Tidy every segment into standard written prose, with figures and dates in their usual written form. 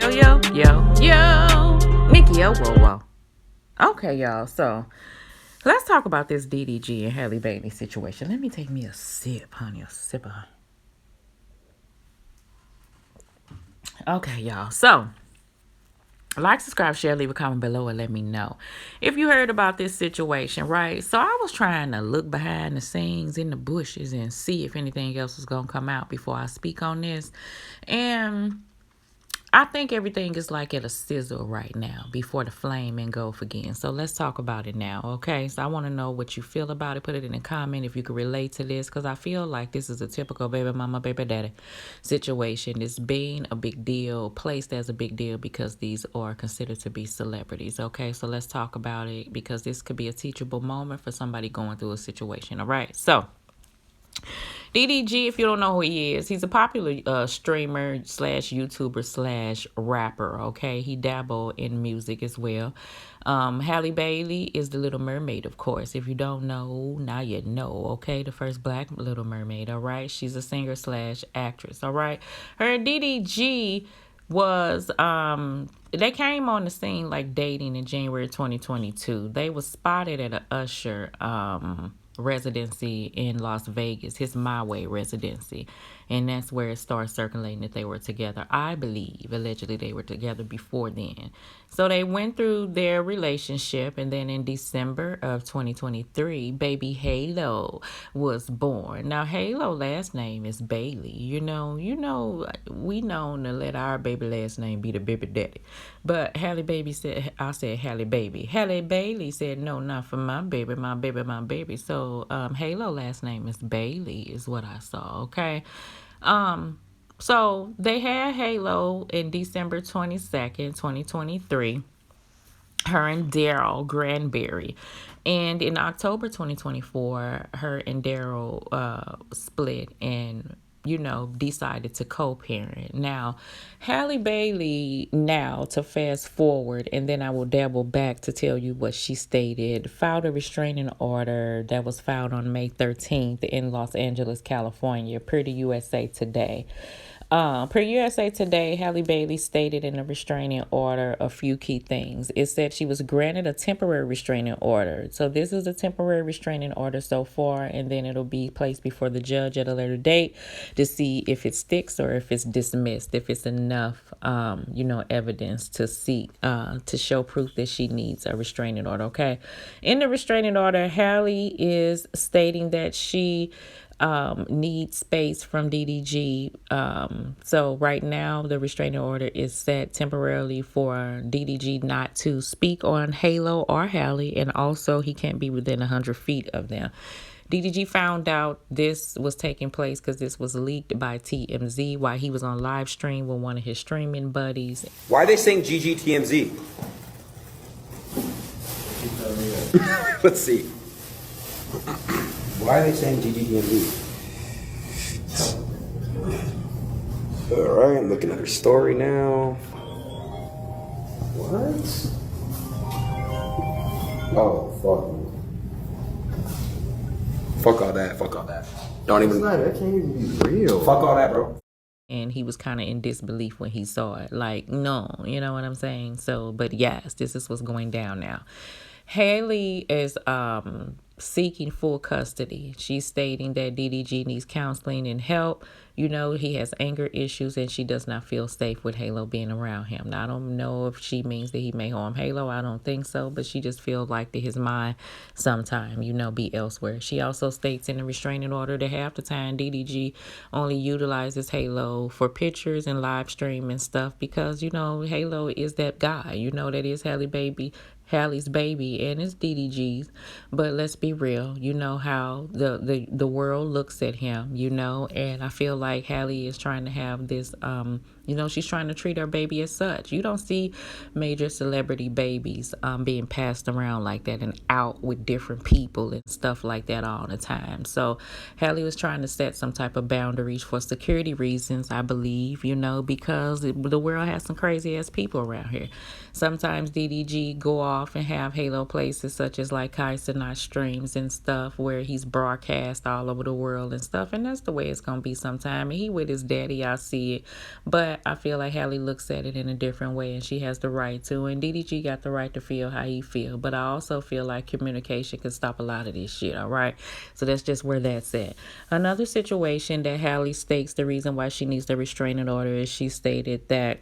Yo, Nikki, whoa. Okay, y'all, so let's talk about this DDG and Halle Bailey situation. Let me take me a sip, honey, a sipper. Okay, y'all, so like, subscribe, share, leave a comment below, and let me know if you heard about this situation, right? So I was trying to look behind the scenes in the bushes and see if anything else was going to come out before I speak on this. And I think everything is like at a sizzle right now before the flame engulf again. So let's talk about it now, okay? So I want to know what you feel about it. Put it in a comment if you can relate to this, because I feel like this is a typical baby mama, baby daddy situation. It's being a big deal, placed as a big deal because these are considered to be celebrities, okay? So let's talk about it because this could be a teachable moment for somebody going through a situation, all right? So DDG, if you don't know who he is, he's a popular streamer slash YouTuber slash rapper, okay? He dabbled in music as well. Halle Bailey is the Little Mermaid, of course. If you don't know, now you know, okay? The first black Little Mermaid, all right? She's a singer slash actress, all right? Her DDG was they came on the scene like dating in January 2022. They was spotted at a Usher residency in Las Vegas, his My Way residency. And that's where it started circulating that they were together. I believe, allegedly, they were together before then. So they went through their relationship, and then in December of 2023, baby Halo was born. Now, Halo last name is Bailey. You know, we known to let our baby last name be the baby daddy. But Halle Baby said, I said Halle Baby. Halle Bailey said, no, not for my baby, my baby, my baby. So Halo last name is Bailey is what I saw, okay? So they had Halo in December 22nd, 2023, her and Daryl Granberry. And in October 2024, her and Daryl split and decided to co-parent. Now, Halle Bailey, now to fast forward, and then I will dabble back to tell you what she stated, filed a restraining order that was filed on May 13th in Los Angeles, California, per the USA Today. Per USA Today, Halle Bailey stated in a restraining order a few key things. It said she was granted a temporary restraining order. So this is a temporary restraining order so far, and then it'll be placed before the judge at a later date to see if it sticks or if it's dismissed, if it's enough, evidence to seek, to show proof that she needs a restraining order, okay? In the restraining order, Halle is stating that she need space from DDG. So right now the restraining order is set temporarily for DDG not to speak on Halo or Halle, and also he can't be within 100 feet of them. DDG found out this was taking place because this was leaked by TMZ while he was on live stream with one of his streaming buddies. Why are they saying GGTMZ? Let's see. Why are they saying GGTMZ? Alright, I'm looking at her story now. What? Oh, fuck. Fuck all that. Don't even. That can't even be real. Fuck all that, bro. And he was kind of in disbelief when he saw it. Like, no, you know what I'm saying? So, but yes, this is what's going down now. Halle is seeking full custody. She's stating that DDG needs counseling and help. He has anger issues and she does not feel safe with Halo being around him. Now, I don't know if she means that he may harm Halo. I don't think so, but she just feels like that his mind sometime, be elsewhere. She also states in the restraining order that half the time DDG only utilizes Halo for pictures and live stream and stuff because, Halo is that guy. That is Halle's baby and it's DDG's. But let's be real, how the world looks at him, and I feel like Halle is trying to have this she's trying to treat her baby as such. You don't see major celebrity babies being passed around like that and out with different people and stuff like that all the time. So Halle was trying to set some type of boundaries for security reasons, I believe, because the world has some crazy ass people around here. Sometimes DDG go off and have Halo places such as like Kaiser streams and stuff where he's broadcast all over the world and stuff, and that's the way it's gonna be sometime. And he with his daddy, I see it, but I feel like Hallie looks at it in a different way, and she has the right to. And DDG got the right to feel how he feel. But I also feel like communication can stop a lot of this shit, all right? So that's just where that's at. Another situation that Hallie states the reason why she needs the restraining order is she stated that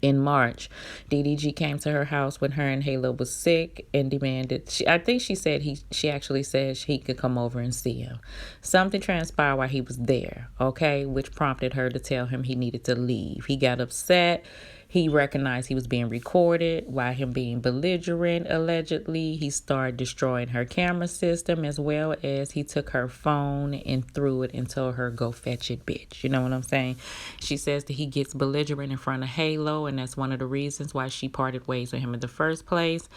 in March, DDG came to her house when her and Halo was sick and demanded. I think she said She actually said he could come over and see him. Something transpired while he was there, okay, which prompted her to tell him he needed to leave. He got upset. He recognized he was being recorded. While him being belligerent, allegedly, he started destroying her camera system, as well as he took her phone and threw it and told her, go fetch it, bitch. You know what I'm saying? She says that he gets belligerent in front of Halo, and that's one of the reasons why she parted ways with him in the first place.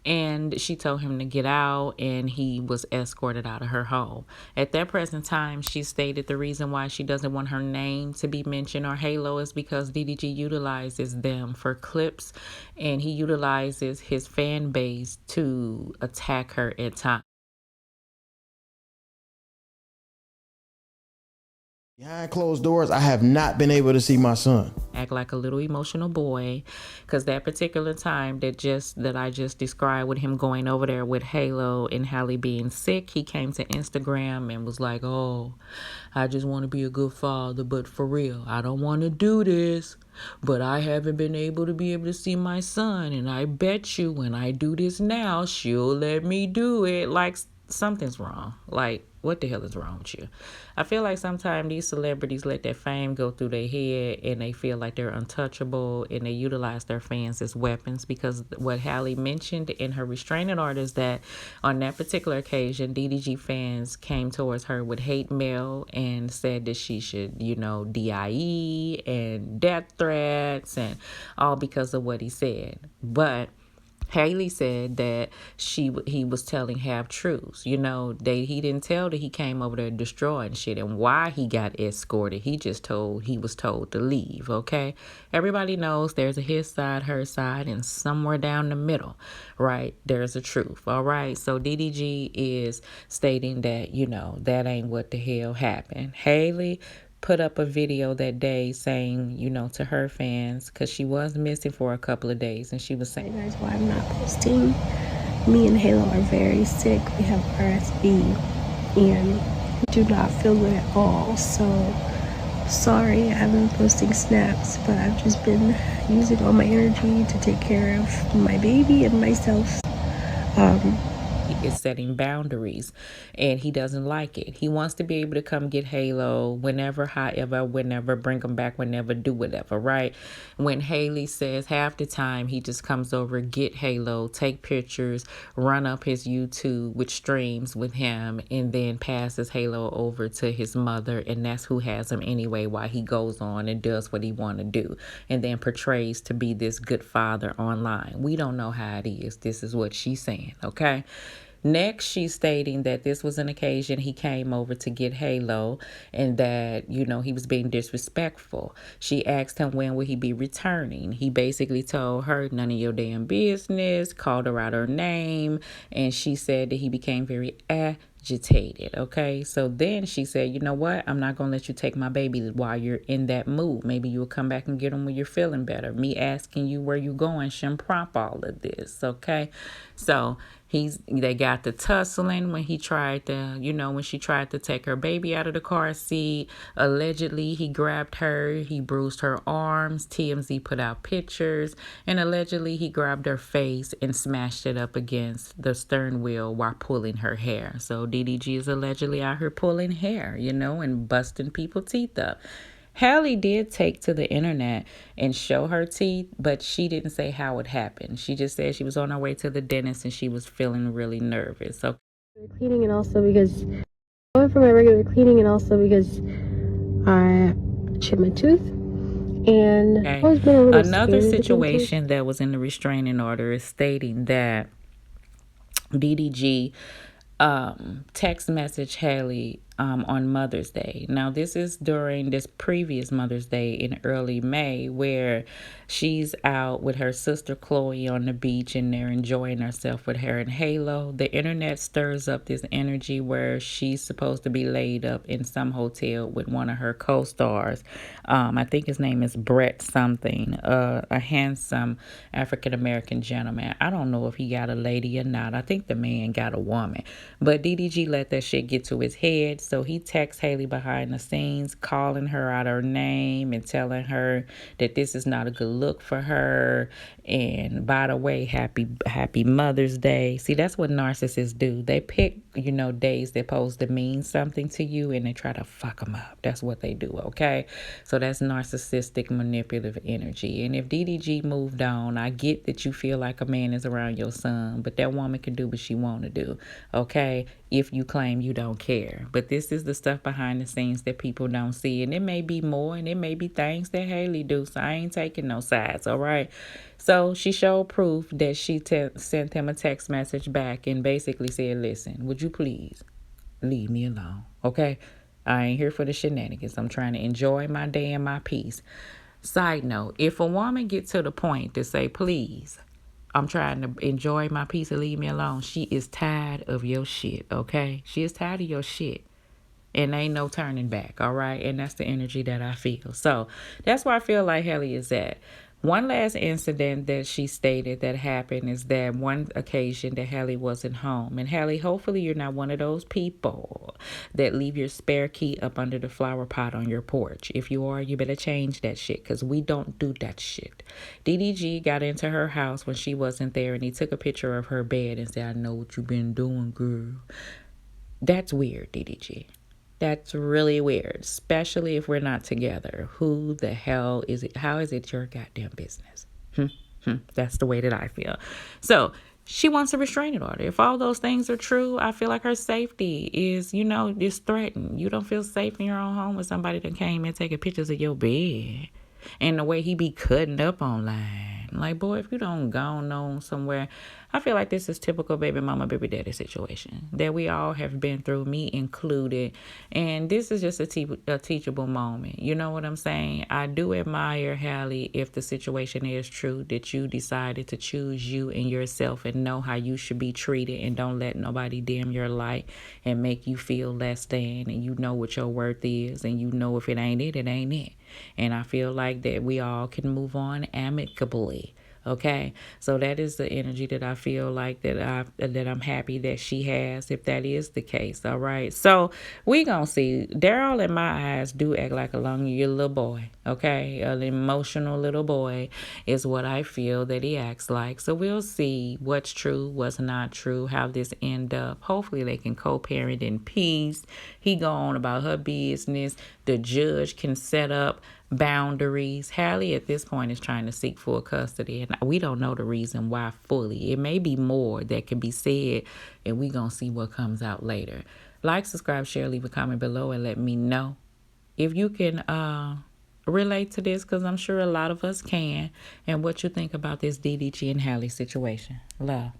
And she told him to get out, and he was escorted out of her home. At that present time, she stated the reason why she doesn't want her name to be mentioned or Halo is because DDG utilizes them for clips, and he utilizes his fan base to attack her at times. Behind closed doors, I have not been able to see my son. Act like a little emotional boy, because that particular time that I just described with him going over there with Halo and Hallie being sick, he came to Instagram and was like, oh, I just want to be a good father, but for real, I don't want to do this, but I haven't been able to see my son, and I bet you when I do this now, she'll let me do it. Like, something's wrong. Like, what the hell is wrong with you? I feel like sometimes these celebrities let their fame go through their head, and they feel like they're untouchable, and they utilize their fans as weapons, because what Hallie mentioned in her restraining order is that on that particular occasion, DDG fans came towards her with hate mail and said that she should, DIE and death threats, and all because of what he said. But Haley said that he was telling half truths. He didn't tell that he came over there destroying shit and why he got escorted. He was told to leave. Okay, everybody knows there's a his side, her side, and somewhere down the middle, right? There's a truth. All right. So DDG is stating that that ain't what the hell happened. Haley put up a video that day saying, to her fans, because she was missing for a couple of days, and she was saying, "Hey guys, why I'm not posting. Me and Halo are very sick. We have RSV and do not feel good at all. So sorry I haven't been posting snaps, but I've just been using all my energy to take care of my baby and myself." Is setting boundaries, and he doesn't like it. He wants to be able to come get Halo whenever, however, whenever, bring him back whenever, do whatever, right? When Haley says half the time, he just comes over, get Halo, take pictures, run up his YouTube with streams with him, and then passes Halo over to his mother, and that's who has him anyway, while he goes on and does what he want to do, and then portrays to be this good father online. We don't know how it is. This is what she's saying, okay? Next, she's stating that this was an occasion he came over to get Halo, and that, he was being disrespectful. She asked him when would he be returning. He basically told her, none of your damn business, called her out her name, and she said that he became very agitated. Okay, so then she said, you know what, I'm not gonna let you take my baby while you're in that mood. Maybe you'll come back and get him when you're feeling better. Me asking you where you going shouldn't prompt all of this. Okay, so they got the tussling when he tried to, when she tried to take her baby out of the car seat. Allegedly, he grabbed her, he bruised her arms. TMZ put out pictures, and allegedly he grabbed her face and smashed it up against the stern wheel while pulling her hair. So DDG is allegedly out here pulling hair, and busting people's teeth up. Hallie did take to the internet and show her teeth, but she didn't say how it happened. She just said she was on her way to the dentist and she was feeling really nervous. So Cleaning, and also because going for my regular cleaning, and also because I chipped my tooth, and I've always been a little another scared situation that was in the restraining order is stating that DDG text message Hallie on Mother's Day. Now, this is during this previous Mother's Day in early May, where she's out with her sister Chloe on the beach and they're enjoying herself with her and Halo. The internet stirs up this energy where she's supposed to be laid up in some hotel with one of her co-stars. I think his name is Brett something, a handsome African-American gentleman. I don't know if he got a lady or not. I think the man got a woman. But DDG let that shit get to his head. So he texts Haley behind the scenes, calling her out her name and telling her that this is not a good look for her. And by the way, happy Mother's Day. See, that's what narcissists do. They pick, days that supposed to mean something to you and they try to fuck them up. That's what they do, okay? So that's narcissistic manipulative energy. And if DDG moved on, I get that you feel like a man is around your son, but that woman can do what she want to do, okay? If you claim you don't care. But this is the stuff behind the scenes that people don't see. And it may be more and it may be things that Haley do. So I ain't taking no sides, all right? So she showed proof that she sent him a text message back and basically said, listen, would you please leave me alone, okay? I ain't here for the shenanigans. I'm trying to enjoy my day and my peace. Side note, if a woman gets to the point to say, please, I'm trying to enjoy my peace and leave me alone, she is tired of your shit, okay? She is tired of your shit. And ain't no turning back, all right? And that's the energy that I feel. So that's where I feel like Haley is at. One last incident that she stated that happened is that one occasion that Haley wasn't home. And Haley, hopefully you're not one of those people that leave your spare key up under the flower pot on your porch. If you are, you better change that shit because we don't do that shit. DDG got into her house when she wasn't there and he took a picture of her bed and said, I know what you've been doing, girl. That's weird, DDG. That's really weird, especially if we're not together. Who the hell is it? How is it your goddamn business? That's the way that I feel. So she wants a restraining order. If all those things are true, I feel like her safety is, is threatened. You don't feel safe in your own home with somebody that came and taking pictures of your bed. And the way he be cutting up online. Like, boy, if you don't go on somewhere, I feel like this is typical baby mama, baby daddy situation that we all have been through, me included. And this is just a teachable moment. You know what I'm saying? I do admire, Hallie, if the situation is true, that you decided to choose you and yourself and know how you should be treated and don't let nobody dim your light and make you feel less than. And you know what your worth is and you know if it ain't it, it ain't it. And I feel like that we all can move on amicably. Okay, so that is the energy that I feel like that I'm happy that she has, if that is the case. All right, so we gonna see. Daryl, in my eyes, do act like a long-year little boy. Okay, an emotional little boy is what I feel that he acts like. So we'll see what's true, what's not true, how this end up. Hopefully they can co-parent in peace. He go on about her business. The judge can set up boundaries. Hallie at this point is trying to seek full custody, and we don't know the reason why fully. It may be more that can be said, and we gonna see what comes out later. Like, subscribe, share, leave a comment below, and let me know if you can relate to this, because I'm sure a lot of us can, and what you think about this DDG and Hallie situation. Love.